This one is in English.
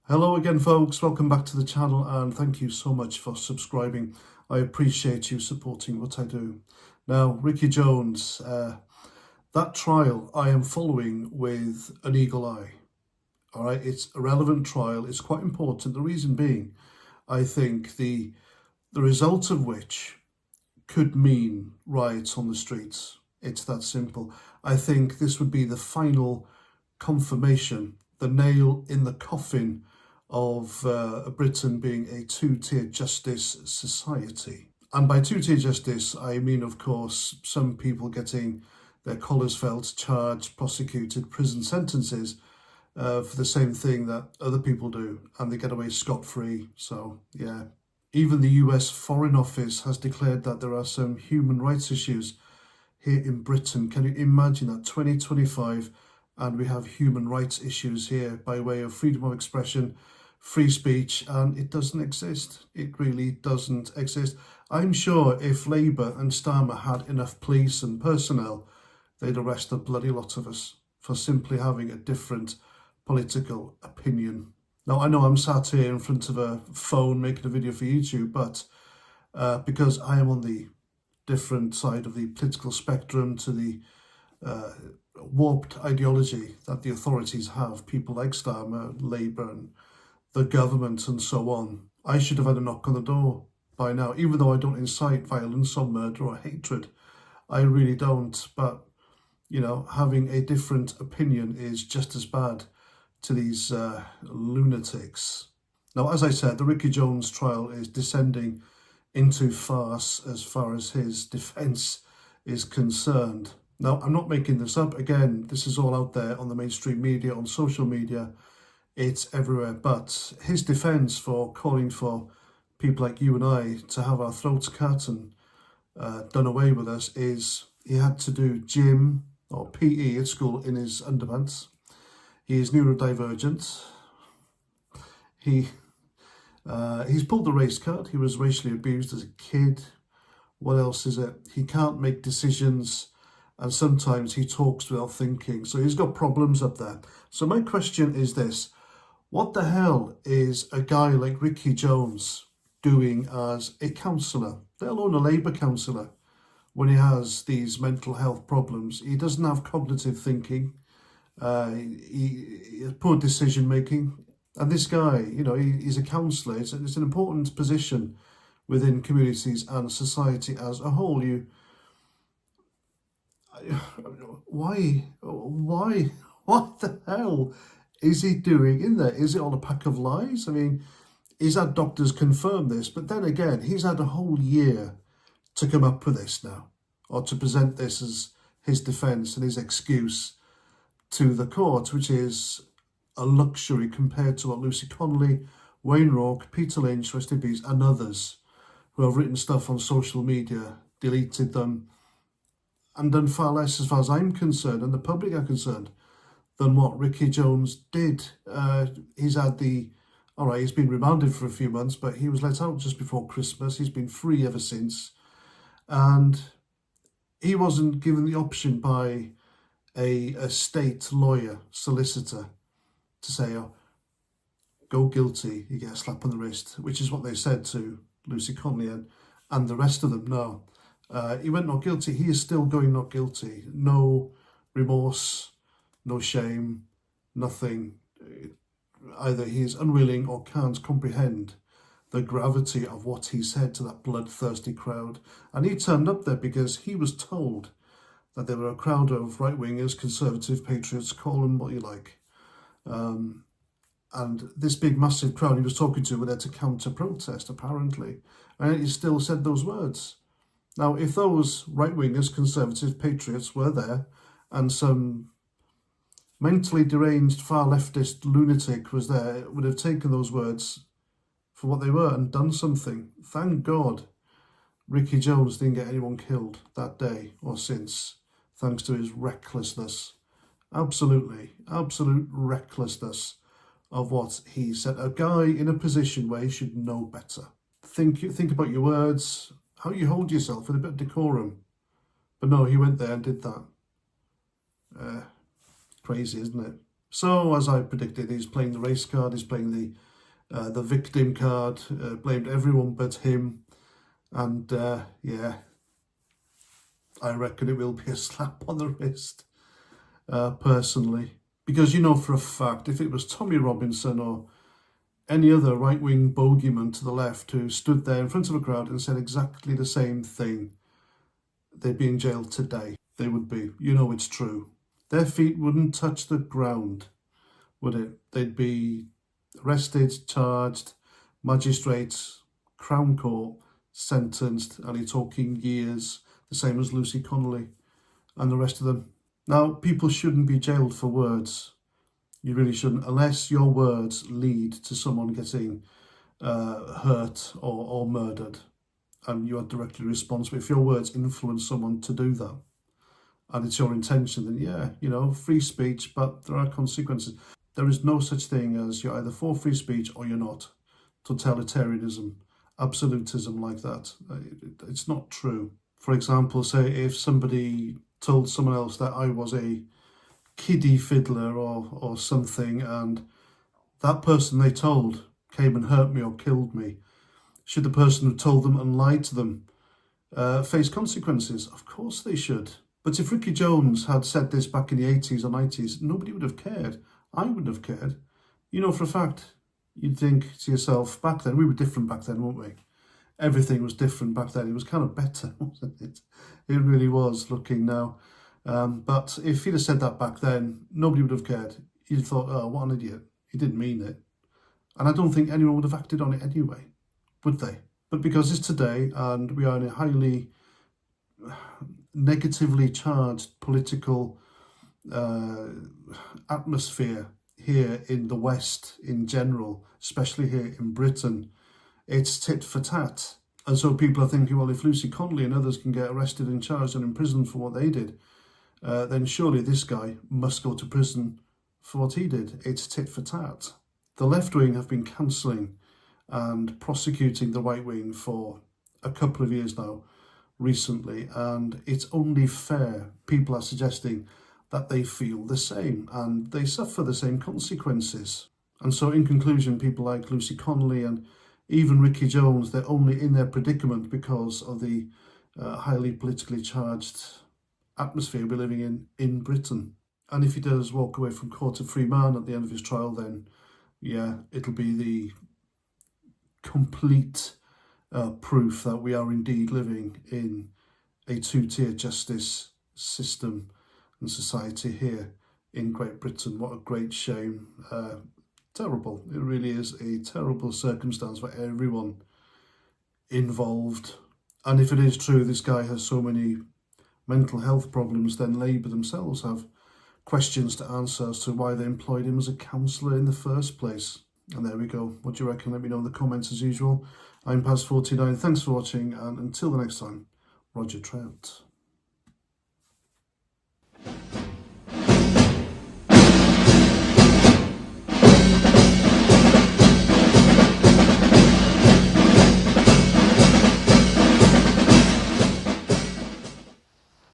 Hello again, folks. Welcome back to the channel, and thank you so much for subscribing. I appreciate you supporting what I do. Now, Ricky Jones, that trial I am following with an eagle eye. All right, it's a relevant trial. It's quite important. The reason being, I think the result of which could mean riots on the streets. It's that simple. I think this would be the final confirmation, the nail in the coffin of Britain being a two-tier justice society. And by two-tier justice, I mean, of course, some people getting their collars felt, charged, prosecuted, prison sentences for the same thing that other people do, and they get away scot-free. So, yeah. Even the US Foreign Office has declared that there are some human rights issues here in Britain. Can you imagine that? 2025, and we have human rights issues here by way of freedom of expression, free speech, and it doesn't exist. It really doesn't exist. I'm sure if Labour and Starmer had enough police and personnel, they'd arrest a bloody lot of us for simply having a different political opinion. Now, I know I'm sat here in front of a phone making a video for YouTube, but because I am on the different side of the political spectrum to the warped ideology that the authorities have, people like Starmer, Labour and the government and so on, I should have had a knock on the door by now, even though I don't incite violence or murder or hatred. I really don't, but, you know, having a different opinion is just as bad to these lunatics. Now, as I said, the Ricky Jones trial is descending into farce as far as his defence is concerned. Now, I'm not making this up. Again, this is all out there on the mainstream media, on social media. It's everywhere. But his defence for calling for people like you and I to have our throats cut and done away with us is he had to do gym or PE at school in his underpants. He is neurodivergent. He's pulled the race card. He was racially abused as a kid. What else is it? He can't make decisions, and sometimes he talks without thinking. So he's got problems up there. So my question is this. What the hell is a guy like Ricky Jones doing as a counsellor, let alone a Labour counsellor, when he has these mental health problems? He doesn't have cognitive thinking. He has poor decision making. And this guy, you know, he's a counsellor. It's an important position within communities and society as a whole. What the hell is he doing in there? Is it all a pack of lies? I mean, he's had doctors confirm this, but then again, he's had a whole year to come up with this now, or to present this as his defence and his excuse to the court, which is a luxury compared to what Lucy Connolly, Wayne Rourke, Peter Lynch, rest in peace, and others who have written stuff on social media, deleted them, and done far less, as far as I'm concerned, and the public are concerned, than what Ricky Jones did. He's had he's been remanded for a few months, but he was let out just before Christmas. He's been free ever since. And he wasn't given the option by a state lawyer, solicitor, to say, oh, go guilty, you get a slap on the wrist, which is what they said to Lucy Connolly and the rest of them. No, he went not guilty. He is still going not guilty. No remorse, no shame, nothing. Either he is unwilling or can't comprehend the gravity of what he said to that bloodthirsty crowd. And he turned up there because he was told that there were a crowd of right-wingers, conservative patriots, call them what you like. And this big, massive crowd he was talking to were there to counter-protest, apparently. And he still said those words. Now, if those right-wingers, conservative patriots were there, and some mentally deranged, far leftist lunatic was there, it would have taken those words for what they were and done something. Thank God Ricky Jones didn't get anyone killed that day or since, thanks to his recklessness. Absolute recklessness of what he said. A guy in a position where he should know better. Think about your words, how you hold yourself with a bit of decorum. But no, he went there and did that. Crazy, isn't it? So, as I predicted, he's playing the race card, he's playing the victim card, blamed everyone but him. And yeah, I reckon it will be a slap on the wrist, personally. Because you know for a fact, if it was Tommy Robinson or any other right-wing bogeyman to the left who stood there in front of a crowd and said exactly the same thing, they'd be in jail today. They would be. You know it's true. Their feet wouldn't touch the ground, would it? They'd be arrested, charged, magistrates, Crown Court, sentenced, and you're talking years, the same as Lucy Connolly and the rest of them. Now, people shouldn't be jailed for words. You really shouldn't, unless your words lead to someone getting hurt or murdered, and you are directly responsible. If your words influence someone to do that, and it's your intention, then yeah, you know, free speech, but there are consequences. There is no such thing as you're either for free speech or you're not. Totalitarianism, absolutism like that, it's not true. For example, say if somebody told someone else that I was a kiddie fiddler or something, and that person they told came and hurt me or killed me, should the person who told them and lied to them face consequences? Of course they should. But if Ricky Jones had said this back in the 80s or 90s, nobody would have cared. I wouldn't have cared. You know for a fact, you'd think to yourself, back then, we were different back then, weren't we? Everything was different back then. It was kind of better, wasn't it? It really was, looking now. But if he'd have said that back then, nobody would have cared. You'd have thought, oh, what an idiot. He didn't mean it. And I don't think anyone would have acted on it anyway, would they? But because it's today and we are in a highly negatively charged political atmosphere here in the West in general, especially here in Britain, it's tit for tat. And so people are thinking, well, if Lucy Connolly and others can get arrested and charged and imprisoned for what they did, then surely this guy must go to prison for what he did. It's tit for tat. The left wing have been cancelling and prosecuting the right wing for a couple of years now, recently, and it's only fair. People are suggesting that they feel the same and they suffer the same consequences. And so in conclusion, people like Lucy Connolly and even Ricky Jones, they're only in their predicament because of the highly politically charged atmosphere we're living in Britain. And if he does walk away from court a free man at the end of his trial, then yeah, it'll be the complete proof that we are indeed living in a two-tier justice system and society here in Great Britain. What a great shame. Terrible. It really is a terrible circumstance for everyone involved. And if it is true this guy has so many mental health problems, then Labour themselves have questions to answer as to why they employed him as a councillor in the first place. And there we go. What do you reckon? Let me know in the comments as usual. I'm Paz49. Thanks for watching, and until the next time, Roger Trout.